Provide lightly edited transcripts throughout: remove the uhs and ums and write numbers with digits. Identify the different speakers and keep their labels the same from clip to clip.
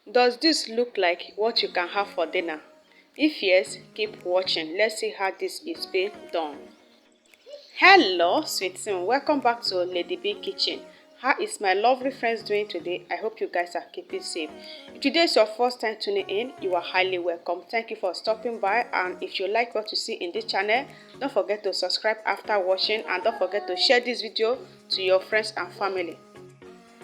Speaker 1: Does this look like what you can have for dinner? If yes, keep watching. Let's see how this is being done. Hello, sweetie. Welcome back to Lady B Kitchen. How is my lovely friends doing today? I hope you guys are keeping safe. If today is your first time tuning in, you are highly welcome. Thank you for stopping by, and if you like what you see in this channel, don't forget to subscribe after watching, and don't forget to share this video to your friends and family.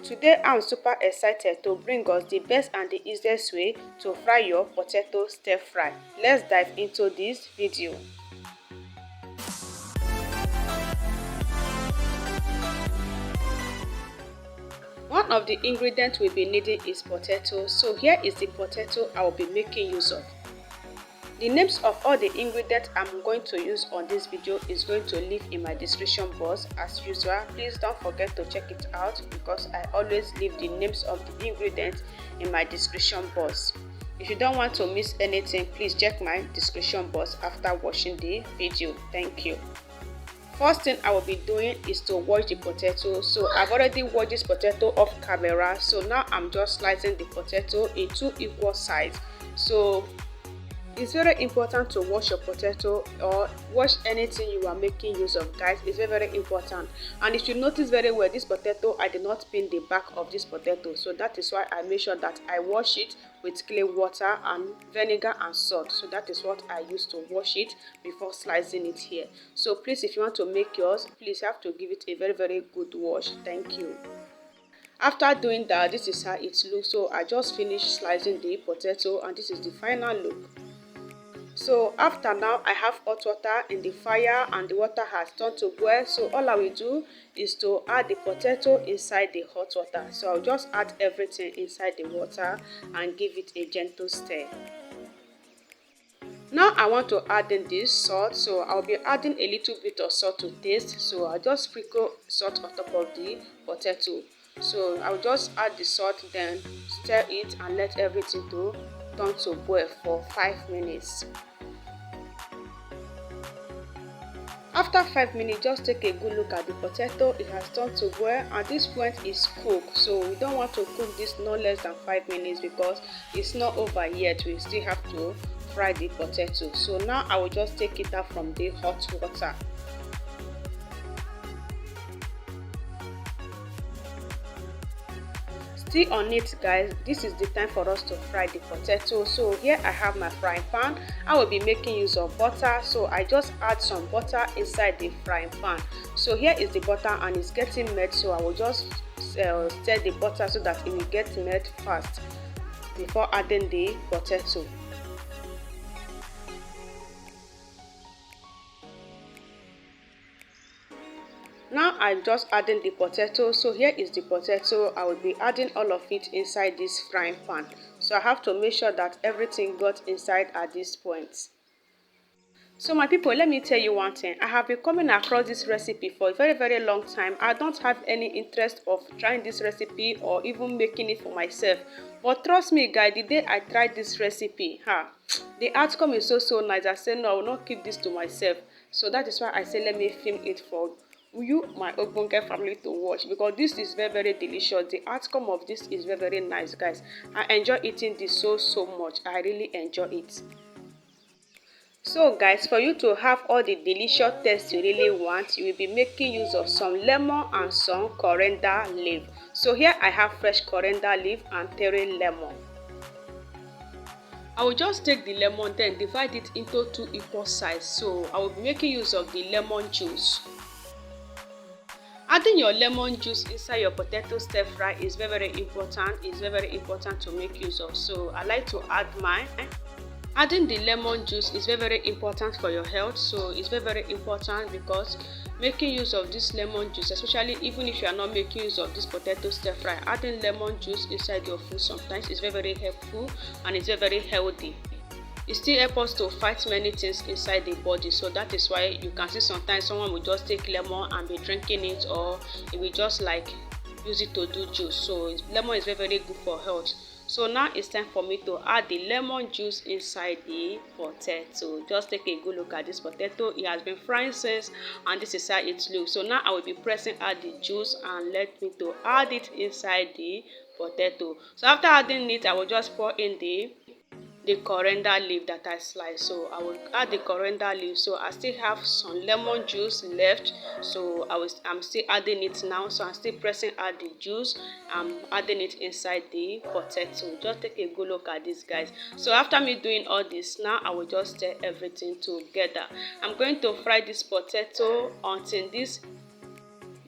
Speaker 1: Today I'm super excited to bring us the best and the easiest way to fry your potato stir fry. Let's dive into this video. One of the ingredients we'll be needing is potato, so here is the potato I will be making use of. The names of all the ingredients I'm going to use on this video is going to leave in my description box as usual. Please don't forget to check it out because I always leave the names of the ingredients in my description box. If you don't want to miss anything, please check my description box after watching the video. Thank you. First thing I will be doing is to wash the potato. So I've already washed this potato off camera, so now I'm just slicing the potato in 2 equal sides. So it's very important to wash your potato or wash anything you are making use of, guys. It's very important. And if you notice very well, this potato, I did not peel the back of this potato, so that is why I make sure that I wash it with clean water and vinegar and salt. So that is what I use to wash it before slicing it here. So please, if you want to make yours, please have to give it a very good wash. Thank you. After doing that, this is how it looks. So I just finished slicing the potato and this is the final look. So after now, I have hot water in the fire and the water has turned to boil. So all I will do is to add the potato inside the hot water. So I'll just add everything inside the water and give it a gentle stir. Now I want to add in this salt, so I'll be adding a little bit of salt to taste. So I'll just sprinkle salt on top of the potato. So I'll just add the salt, then stir it and let everything to turn to boil for 5 minutes. After 5 minutes, just take a good look at the potato. It has turned to boil and at this point is cooked. So we don't want to cook this no less than 5 minutes because it's not over yet. We still have to fry the potato. So now I will just take it out from the hot water. Still on it, guys, this is the time for us to fry the potato. So here I have my frying pan. I will be making use of butter, so I just add some butter inside the frying pan. So here is the butter and it's getting melt, so I will just stir the butter so that it will get melt fast before adding the potato. Now I'm just adding the potato. So here is the potato. I will be adding all of it inside this frying pan. So I have to make sure that everything got inside at this point. So my people, let me tell you one thing. I have been coming across this recipe for a very long time. I don't have any interest of trying this recipe or even making it for myself. But trust me, guys, the day I tried this recipe, the outcome is so nice. I said no, I will not keep this to myself. So that is why I say let me film it for you, my Ogbonge family, to watch, because this is very delicious. The outcome of this is very nice, guys. I enjoy eating this so much. I really enjoy it. So guys, for you to have all the delicious taste you really want, you will be making use of some lemon and some coriander leaf. So here I have fresh coriander leaf and 3 lemon. I will just take the lemon, then divide it into 2 equal sides. So I will be making use of the lemon juice. Adding your lemon juice inside your potato stir fry is very important. It's very important to make use of. So I like to add mine. Adding the lemon juice is very important for your health. So it's very important because making use of this lemon juice, especially even if you are not making use of this potato stir fry, adding lemon juice inside your food sometimes is very helpful and it's very healthy. It still helps us to fight many things inside the body. So that is why you can see sometimes someone will just take lemon and be drinking it, or it will just like use it to do juice. So lemon is very good for health. So now it's time for me to add the lemon juice inside the potato. Just take a good look at this potato. It has been frying since, and this is how it looks. So now I will be pressing out the juice and let me to add it inside the potato. So after adding it, I will just pour in the coriander leaf that I sliced. So I will add the coriander leaf. So I still have some lemon juice left, so I'm still adding it now. So I'm still pressing add the juice. I'm adding it inside the potato. Just take a good look at this, guys. So after me doing all this, now I will just stir everything together. I'm going to fry this potato until this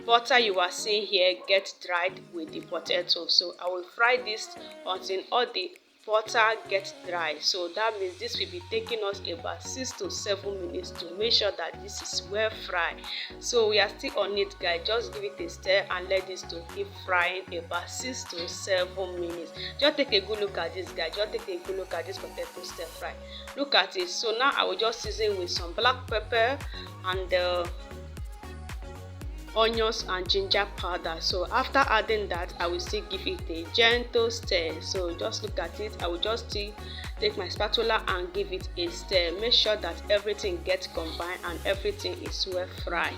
Speaker 1: butter you are seeing here get dried with the potato. So I will fry this until all the butter gets dry. So that means this will be taking us about 6 to 7 minutes to make sure that this is well fried. So we are still on it, guys. Just give it a stir and let this to keep frying about 6 to 7 minutes. Just take a good look at this, guys. Just take a good look at this potato stir fry. Look at it. So now I will just season with some black pepper and onions and ginger powder. So after adding that, I will still give it a gentle stir. So just look at it. I will just still take my spatula and give it a stir. Make sure that everything gets combined and everything is well fried.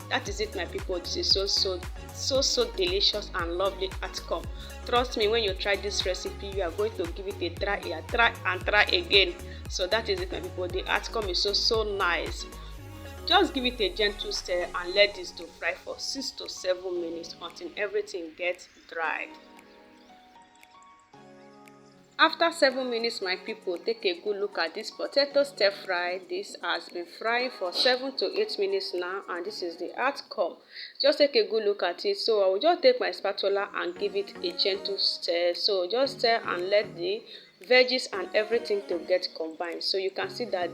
Speaker 1: That is it, my people. This is so delicious and lovely outcome. Trust me, when you try this recipe, you are going to give it a try again. So that is it, my people. The outcome is so nice. Just give it a gentle stir and let this to fry for 6 to 7 minutes until everything gets dried. After 7 minutes, my people, take a good look at this potato stir fry. This has been frying for 7 to 8 minutes now, and this is the outcome. Just take a good look at it. So I will just take my spatula and give it a gentle stir. So just stir and let the veggies and everything to get combined. So you can see that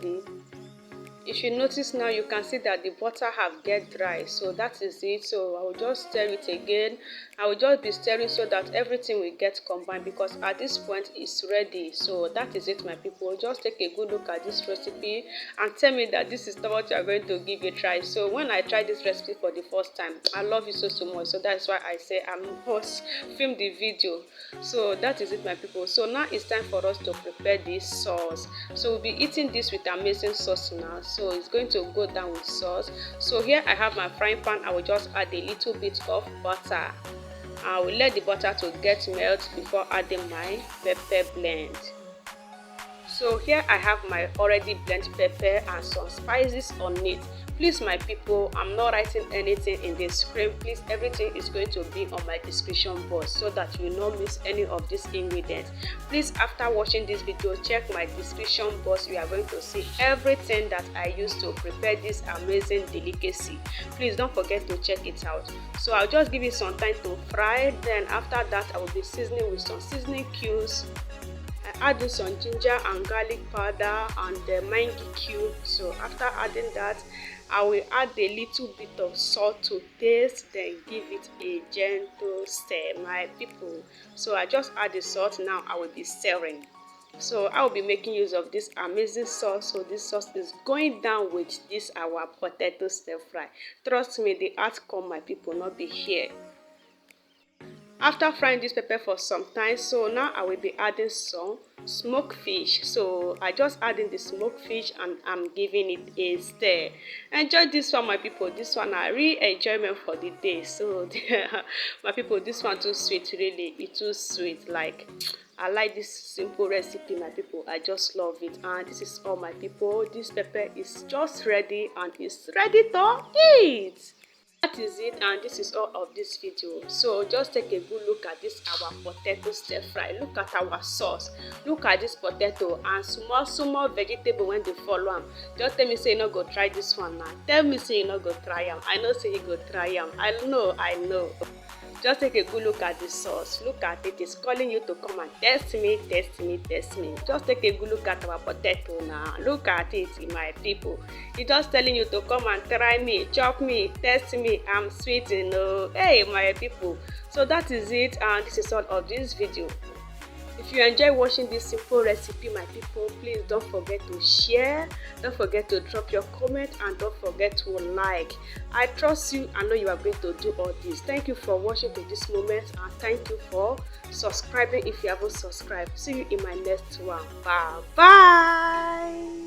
Speaker 1: if you notice now, you can see that the butter have get dry. So that is it. So I will just stir it again. I will just be stirring so that everything will get combined, because at this point it's ready. So that is it, my people. Just take a good look at this recipe and tell me that this is not what you are going to give a try. So when I tried this recipe for the first time, I love it so much. So that's why I say I must film the video. So that is it, my people. So now it's time for us to prepare this sauce. So we'll be eating this with amazing sauce now. So it's going to go down with sauce. So here I have my frying pan. I will just add a little bit of butter. I will let the butter to get melt before adding my pepper blend. So here I have my already blended pepper and some spices on it. Please, my people, I'm not writing anything in the screen. Please, everything is going to be on my description box so that you will not miss any of these ingredients. Please, after watching this video, check my description box. You are going to see everything that I used to prepare this amazing delicacy. Please don't forget to check it out. So I'll just give it some time to fry. Then after that, I will be seasoning with some seasoning cubes. Adding some ginger and garlic powder and the Maggi cube. So after adding that, I will add a little bit of salt to taste, then give it a gentle stir, my people. So I just add the salt. Now I will be stirring. So I will be making use of this amazing sauce. So this sauce is going down with this our potato stir fry. Trust me, the outcome, my people, not be here. After frying this pepper for some time, so now I will be adding some smoked fish. So I just adding the smoked fish and I'm giving it a stir. Enjoy this one, my people. This one I really enjoyment for the day. So my people, this one too sweet, really. It's too sweet. Like, I like this simple recipe, my people. I just love it. And this is all, my people. This pepper is just ready and it's ready to eat. That is it, and this is all of this video. So just take a good look at this our potato stir fry. Look at our sauce. Look at this potato and small vegetable when they follow am. Just tell me say you no go try this one now. Tell me say you no go try am. I know say you go try am. I know. Just take a good look at the sauce. Look at it. It's calling you to come and test me. Just take a good look at our potato now. Look at it, my people. It's just telling you to come and try me, chop me, test me. I'm sweet, you know. Hey, my people. So that is it, and this is all of this video. If you enjoy watching this simple recipe, my people, please don't forget to share, don't forget to drop your comment, and don't forget to like. I trust you. I know you are going to do all this. Thank you for watching to this moment, and thank you for subscribing if you haven't subscribed. See you in my next one. Bye.